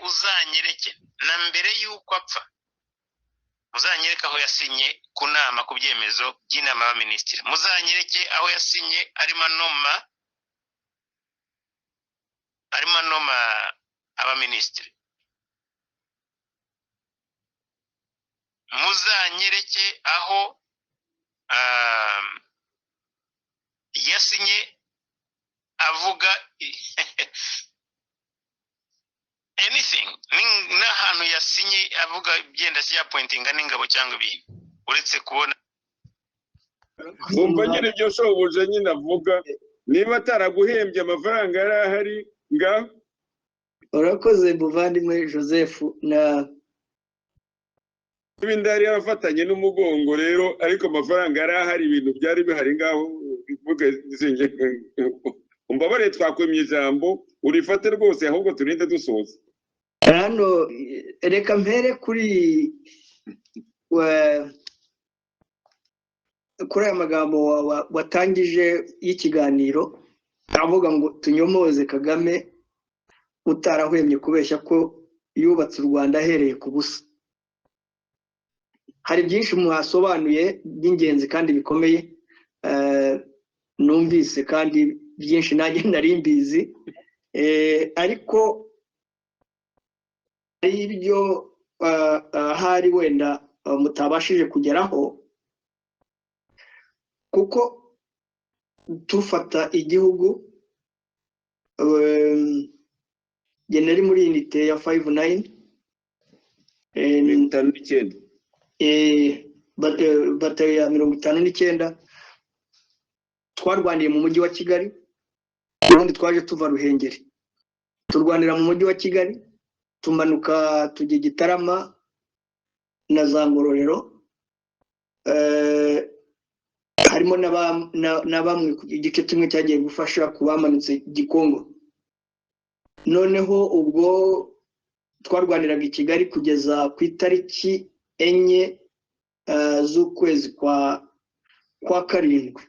uzanyereke na mbere y'uko apfa muzanyereke aho yasinye ku nama ku byemezo by'inama y'abaminisitiri muzanyereke aho yasinye arimo anoma abaminisitiri muzanyereke aho yasinye avuga anything n'ahantu yasinye avuga byenda si yapointinga n'ingabo cyangwa ibintu uretse kubona umva nyine ibyo shoboje nyine avuga niba ataraguhembye amafaranga yari ahari ngaho urakoze muvandimwe Joseph na ibindi yari yarafatanye n'umugongo rero ariko amafaranga yari ahari ibintu byari bihari ngaho bivuga umbabare twakwemye ijambo urifate rwose ahubwo turinde dusoza hano reka mpere kuri aya magambo watangije y'ikiganiro avuga ngo tunyomoze Kagame utarahwemye kubeshya ko yubatse u Rwanda ahereye ku busa hari byinshi muhasobanuye by'ingenzi kandi bikomeye numvise kandi byinshi nanjye nari mbizi ariko ibyo hari wenda mutabashije kugeraho kuko tufata igihugu generi muri unité ya 59 batayo ya 59 twarwaniye mu mujyi wa Kigali ubundi twaje tuva Ruhengeri turwanira mu mujyi wa Kigali tumanuka tujye Gitarama na za Ngororero harimo na bamwe ku gice kimwe cyagiye gufasha kubamanutse Gikongo noneho ubwo twarwaniraga i Kigali kugeza ku itariki 4 z'ukwezi kwa karindwi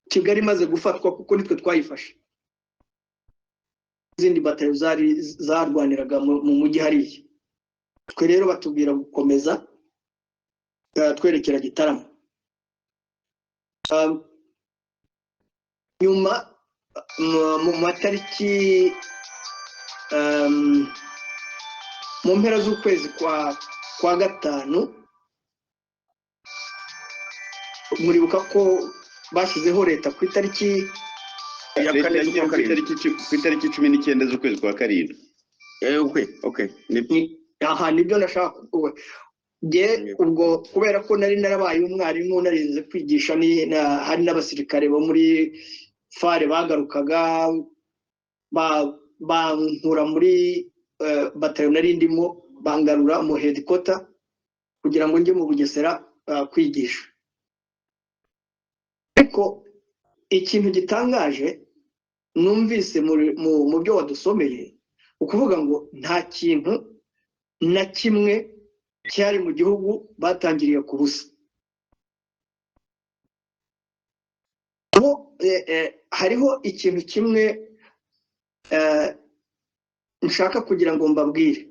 Kigali maze gufatwa kuko nitwe twayifashe izindi batayo zarwaniraga mu mujyi hariya twe rero batubwira gukomeza twerekera Gitarama nyuma mu matariki mu mpera z'ukwezi kwa gatanu muribuka ko bashyizeho leta ku itariki ya kane ku itariki 19 z'ukwezi kwa karindwi okay nibyo nashaka kuvuga ubwo kubera ko nari narabaye umwarimu narinze kwigisha hari n'abasirikare bo muri fare bagarukaga bankura muri batayo nari ndimo bangarura mu headquarter kugira ngo njye mu Bugesera kwigisha ariko ikintu gitangaje numvise mu byo wadusomeye ukuvuga ngo nta kintu na kimwe cyari mu gihugu batangiriye ku busa hariho ikintu kimwe nshaka kugira ngo mbabwire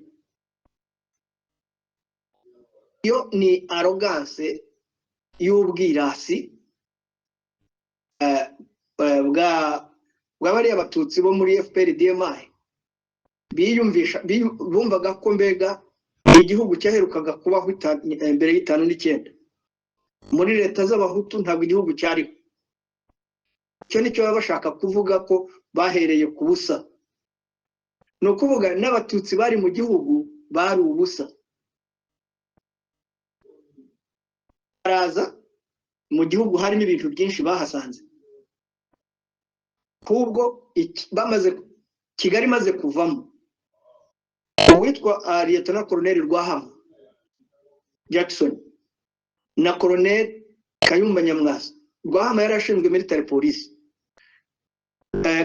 yo ni arrogance y'ubwirasi bw'abariya abatutsi bo muri FPR-DMI bumvaga ko mbega igihugu cyaherukaga kubaho mbere y'itanu n'icyenda muri leta z'abahutu ntabwo igihugu cyariho cyo nicyo baba bashaka kuvuga ko bahereye ku busa ni ukuvuga n'abatutsi bari mu gihugu bari ubusa baraza mu gihugu harimo ibintu byinshi bahasanze kubwo Kigali maze kuvamo uwitwa Lieutenant Colonel Rwahama Jackson na Colonel Kayumba Nyamwasa Rwahama yari ashinzwe military police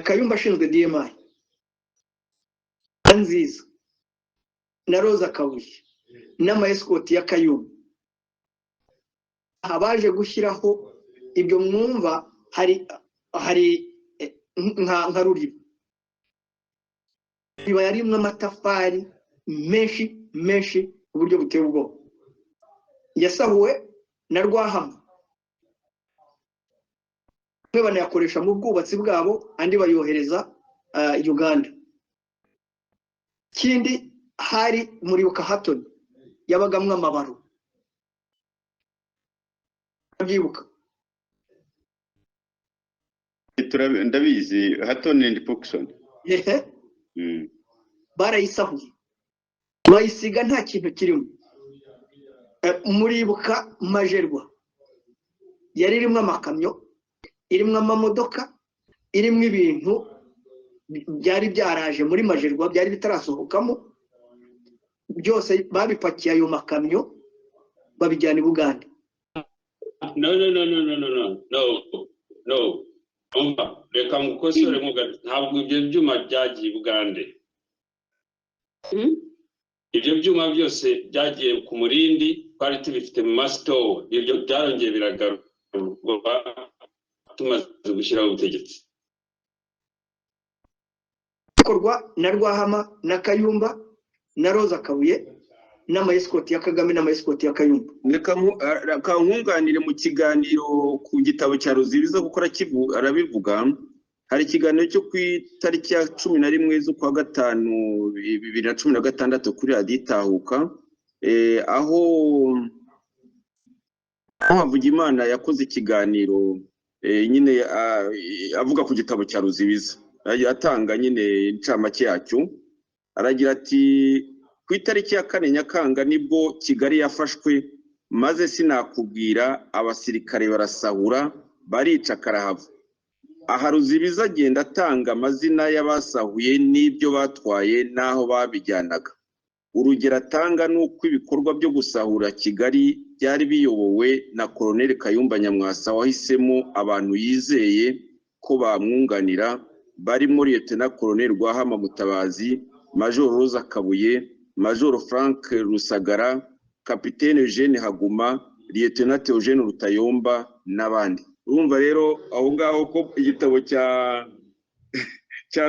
Kayumba ashinzwe DMI Nziza na Roza Kabuye n'ama escort ya Kayumba abaje gushyiraho ibyo mwumva hari nka ruriba iba yarimwe amatafari menshi ku buryo buteye ubwoba. Yasahuwe na Rwahama, bamwe banayakoresha mu bwubatsi bwabo, andi bayohereza Uganda. Kindi hari muribuka Hatton yabagamwe amabaro, abyibuka ndabizi Hatton and Pokson. Barayisahuye bayisiga nta kintu kirimo. Muribuka Majerwa yari irimo amakamyo, irimo amamodoka, irimo ibintu byari byaraje muri Majerwa byari bitarasohokamo, byose babipakiye ayo makamyo babijyana i Buganda. No. Reka ngukosore ntabwo ibyo byuma byagiye i Bugande. Ibyo byuma byose byagiye ku Murindi, twari tubifite mu masitowa, ibyo byarongeye biragaruka tumaze gushyiraho ubutegetsi. Bikorwa na Rwahama na Kayumba na Roza Kabuye n'amayesikoti ya Kagame n'amayesikoti ya Kayumba. Reka nkunganire mu kiganiro ku gitabo cya Ruzibiza gukora arabivuga. Hari ikiganiro cyo ku itariki ya 11 z'ukwa gatanu 2016 kuri Radio Itahuka, aho Havugimana yakoze ikiganiro nyine avuga ku gitabo cya Ruzibiza, atanga nyine incamake yacyo. Aragira ati ku itariki ya 4 Nyakanga nibwo Kigali yafashwe, maze sinakubwira abasirikare barasahura barica karahava. Aha Ruzibiza agenda atanga amazina y'abasahuye n'ibyo batwaye naho babijyanaga. Urugero atanga nuko ibikorwa byo gusahura Kigali byari biyobowe na Colonel Kayumba Nyamwasa wahisemo abantu yizeye ko bamwunganira, barimo Lieutenant Colonel Rwahama Mutabazi, Major Roza Kabuye, Major Frank Rusagara, Kapitene Eugene Haguma, Lieutenant Eugene Rutayomba n'abandi. Urumva rero aho ngaho ko igitabo cya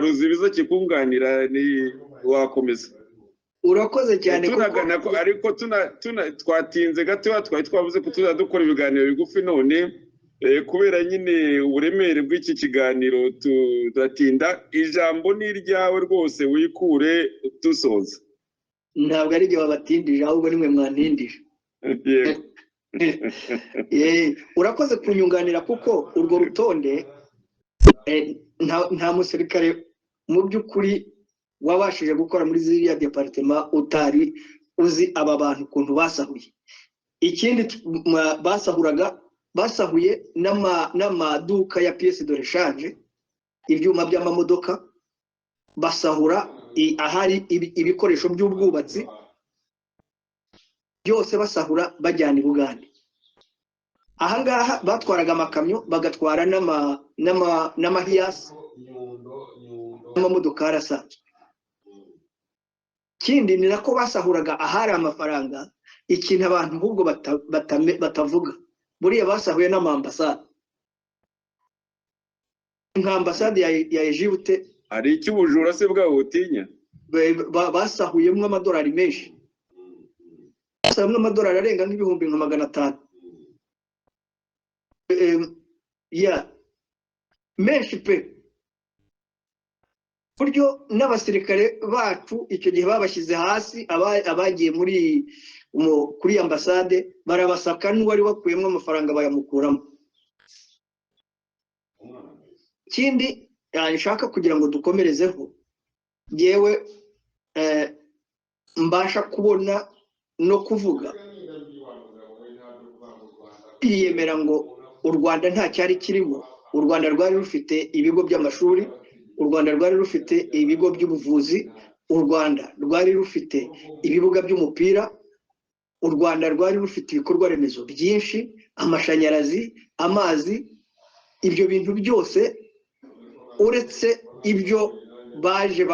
Ruzibiza kikunganira ni wakomeza. Urakoze cyane tunagana ko ariko twatinze gato twari twavuze ko tuzadukora ibiganiro bigufi, none kubera nyine uburemere bw'iki kiganiro tudatinda. Ijambo ni ryawe rwose, wikure dusoza. Ntabwo ari byo babatindije, ahubwo nimwe mwantindije. Urakoze kunyunganira kuko urwo rutonde nta musirikare mu by'ukuri wabashije gukora muri ziriya departement utari uzi aba bantu ukuntu basahuye. Ikindi basahuye n'amaduka ya pièce de rechange, ibyuma by'amamodoka, basahura ahari ibikoresho by'ubwubatsi byose, basahura bajyana i Buganda. Ahangaha batwaraga amakamyo bagatwara n'amahiyasi n'amamodoka asanzwe. Kindi ni nako basahuraga ahari amafaranga, ikintu abantu ahubwo batavuga. Buriya basahuye n'amambasade. Nk'ambasade ya Egypte ari icy'ubujura se bwabo utinya, basahuyemo amadolari menshi, basahuyemo amadolari arenga nk'ibihumbi nka 500. Menshi pe. Buryo n'abasirikare bacu icyo gihe babashyize hasi, abagiye kuri ambasade barabasaka, n'uwari wakuyemo amafaranga bayamukuramo. Kindi nshaka kugira ngo dukomerezeho, yewe mbasha kubona no kuvuga yiyemera ngo u Rwanda nta cyari kirimo. U Rwanda rwari rufite ibigo by'amashuri, u Rwanda rwari rufite ibigo by'ubuvuzi, u Rwanda rwari rufite ibibuga by'umupira, u Rwanda rwari rufite ibikorwa remezo byinshi, amashanyarazi, amazi. Ibyo bintu byose uretse ibyo baje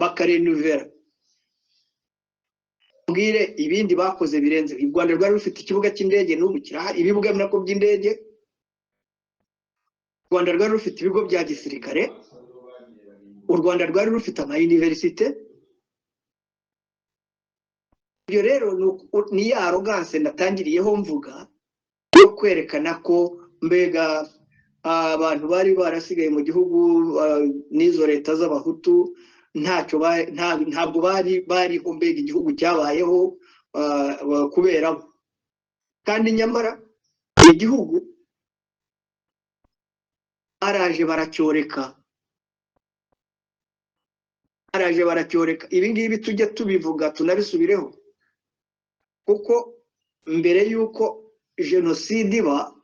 bakarenuvera, mbwire ibindi bakoze birenze. U Rwanda rwari rufite ikibuga cy'indege, n'ubu kirahari ibibuga nako by'indege. U Rwanda rwari rufite ibigo bya gisirikare, u Rwanda rwari rufite ama universite. Ibyo rero ni ya arrogance natangiriyeho mvuga yo kwerekana ko mbega abantu bari barasigaye mu gihugu n'izo leta z'abahutu ntacyo ntabwo bari mbega igihugu cyabayeho kubera kandi nyamara igihugu araje baracyoreka ibi ngibi tujye tubivuga tunabisubireho kuko mbere yuko jenoside iba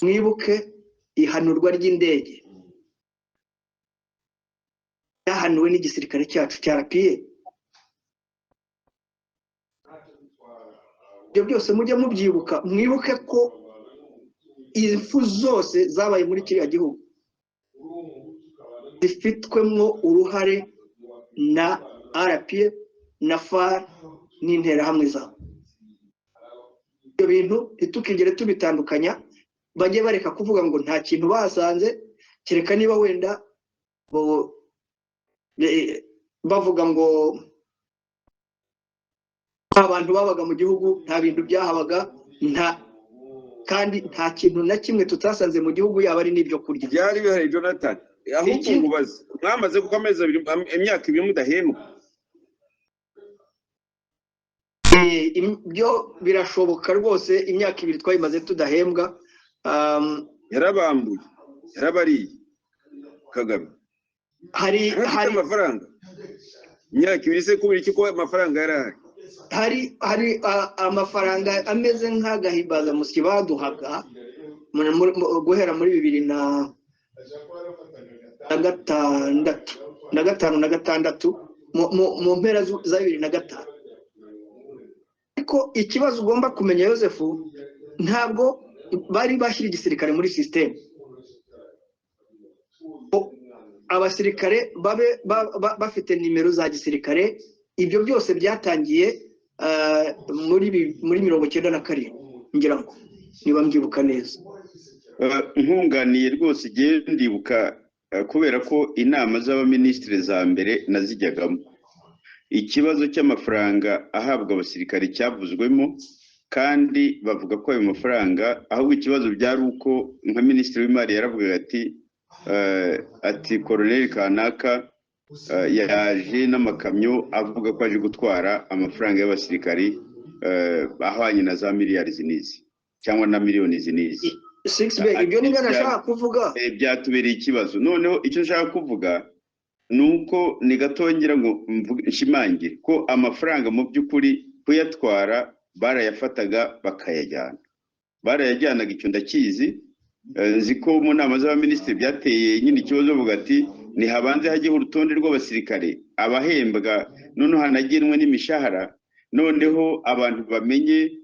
mwibuke ihanurwa ry'indege yahanuwe n'igisirikare cyacu cya RPA. Ibyo byose mujye mubyibuka, mwibuke ko impfu zose zabaye muri kiriya gihugu zifitwemo uruhare na RPA na FAR n'interahamwe zabo. Ibyo bintu ntitukigere tubitandukanya, bajye bareka kuvuga ngo nta kintu basanze, kereka niba wenda bavuga ngo abantu babaga mu gihugu nta bintu byahabaga, kandi nta kintu na kimwe tutasanze mu gihugu, yaba ari n'ibyo kurya byari bihari. Jonathan, ahubwo mubaze, mwamaze gukomeza imyaka 2 mudahembwa. Ibyo birashoboka rwose, imyaka 2 twayimaze tudahembwa. Yarabambuye, yarabariye Kagame. Hari amafaranga imyaka 2 se kubira iki ko amafaranga yarahari? Hari amafaranga ameze nk'agahimbaza musyi baduhaga guhera muri 2005 mu mpera za 2005. Ariko ikibazo ugomba kumenya Yosefu, ntabwo bari bashyira igisirikare muri system. Abasirikare babe bafite nimero za gisirikare. Ibyo byose byatangiye muri 1997 ngira ngo niba mbyibuka neza. Nkunganiye rwose igihe ndibuka, kubera ko inama z'abaminisitiri za mbere nazijyagamo, ikibazo cy'amafaranga ahabwa abasirikare cyavuzwemo, kandi bavuga ko ayo mafaranga, ahubwo ikibazo byari uko nka minisitiri w'imari yaravugaga ati Colonel Kanaka yaje n'amakamyo avuga ko aje gutwara amafaranga y'abasirikari ahwanye na za miliyari zinizi cyangwa na miliyoni zinizi. Ibyo ni byo nashaka kuvuga. Byatubereye ikibazo. Noneho icyo nshaka kuvuga nuko ni gatongera ngo nshimangire ko amafaranga mu by'ukuri kuyatwara barayafataga barayajyanaga. Icyo ndakizi, nzi ko mu nama z'abaminisitiri byateye nyine ikibazo, bavuga ati nihabanze hajyeho urutonde rw'abasirikare abahembwa, noneho hanagenwe n'imishahara, noneho abantu bamenye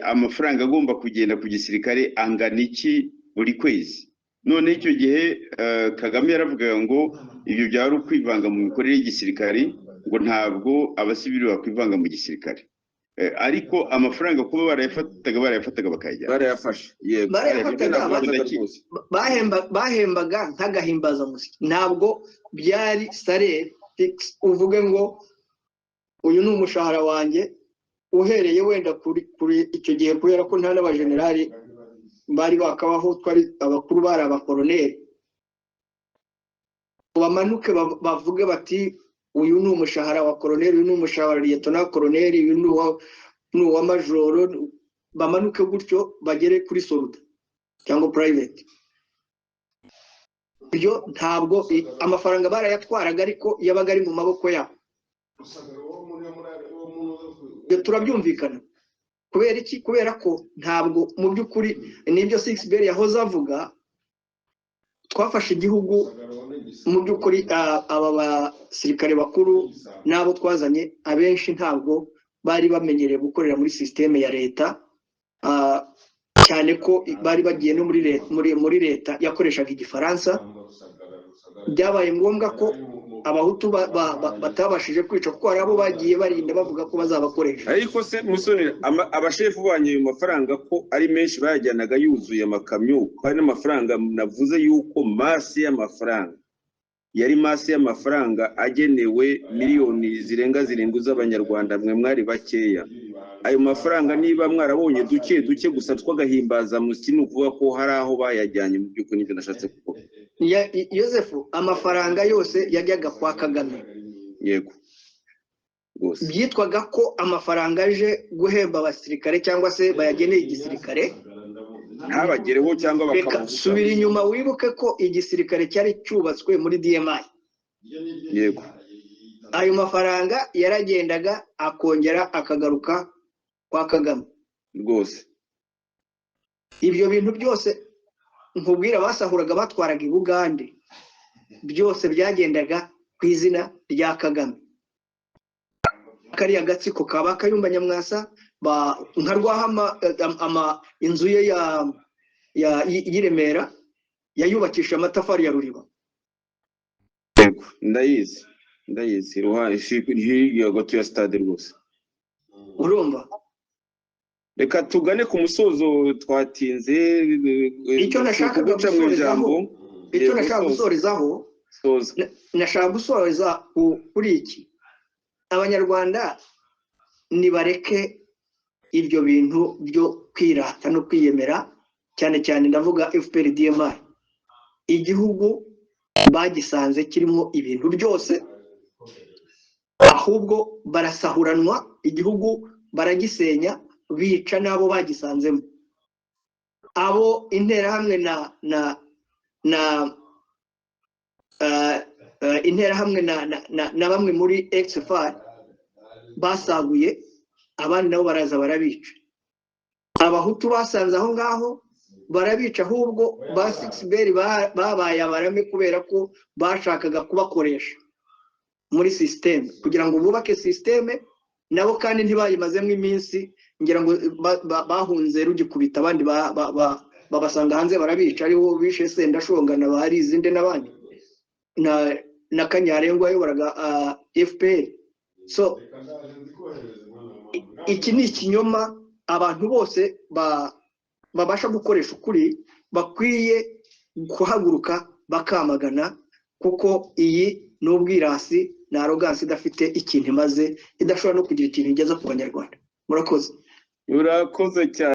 amafaranga agomba kugenda ku gisirikare angana iki buri kwezi. None icyo gihe Kagame yaravugaga ngo ibyo byari ukwivanga mu mikorere y'igisirikare, ngo ntabwo abasivili bakwivanga mu gisirikare. Ariko amafaranga kuba barayafataga bakayajyana. Barayafashe, yego. Bahembaga nk'agahimbaza musyi, ntabwo byari salaire fixe uvuge ngo uyu ni umushahara wanjye uhereye wenda kuri icyo gihe, kubera ko nta n'abajenerali bari bakabaho, twari abakuru bari abakoroneri. Bamanuke bavuge bati uyu ni umushahara wa koroneri, uyu ni umushahara wa lieutenant koroneri, uyu ni uwa majoro, bamanuke gutyo bagere kuri soldat cyangwa private. Ibyo ntabwo amafaranga barayatwaraga, ariko yabaga ari mu maboko yabo. Turabyumvikana. Kubera iki? Kubera ko ntabwo mu by'ukuri nibyo Sixbert yahoze avuga, twafashe igihugu mu by'ukuri. Aba basirikare bakuru n'abo twazanye abenshi ntabwo bari bamenyereye gukorera muri systeme ya leta, cyane ko bari bagiye no muri leta yakoreshaga igifaransa. Byabaye ngombwa ko abahutu batabashije kwica, kuko hari abo bagiye barinda bavuga ko bazabakoresha. Ariko se Musoni, abashefu banye ayo mafaranga ko ari menshi bayajyanaga yuzuye amakamyo, ko hari n'amafaranga navuze yuko masi y'amafaranga yari masi y'amafaranga agenewe miliyoni zirenga 7 z'abanyarwanda, mwe mwari bakeya. Ayo mafaranga niba mwarabonye duke gusa twagahimbaza musiki, nukuvuga ko hari aho bayajyanye mu by'ukuri. Nibyo nashatse kuko Yosefu, amafaranga yose yajyaga kwa Kagame. Yego rwose Byitwaga ko amafaranga aje guhemba abasirikare cyangwa se bayageneye igisirikare, ntabagereho cyangwa reka subira inyuma wibuke ko igisirikare cyari cyubatswe muri DMI. Yego Ayo mafaranga yaragendaga akongera akagaruka kwa Kagame rwose. Ibyo bintu byose nkubwira basahuraga batwaraga i Bugande, byose byagendaga ku izina rya Kagame. Kariya gatsiko kaba Kayumba Nyamwasa nka Rwahama, inzu ye y'Iremera yayubakisha amatafari ya Ruriba. Yego ndayizi ruhande hirya gato ya stade rwose. Urumva? Reka tugane ku musozo, twatinze. Icyo nashakaga gusorezaho nashaka gusoreza kuri iki. Abanyarwanda nibareke ibyo bintu byo kwirata no kwiyemera, cyane cyane ndavuga FPR DMI. Igihugu bagisanze kirimo ibintu byose, ahubwo barasahuranwa, igihugu baragisenya, bica nabo bagisanzemo. Abo interahamwe interahamwe na bamwe muri XFR basaguye, abandi nabo baraza barabica. Abahutu basanze aho ngaho barabica, ahubwo ba 6BR babaye abarame kubera ko bashakaga kubakoresha muri system kugira ngo bubake system nabo, kandi ntibayimazemo iminsi. Ngira ngo bahunze rugikubita, abandi babasanga hanze barabica, ariho bishe Sendashonga na Barizinde n'abandi na Kanyarengwa ayoboraga FPR. So iki ni ikinyoma. Abantu bose babasha gukoresha ukuri bakwiye kuhaguruka bakamagana, kuko iyi ni ubwirasi na arrogance idafite ikintu imaze, idashobora no kugira ikintu igeza ku Banyarwanda. Murakoze cyane.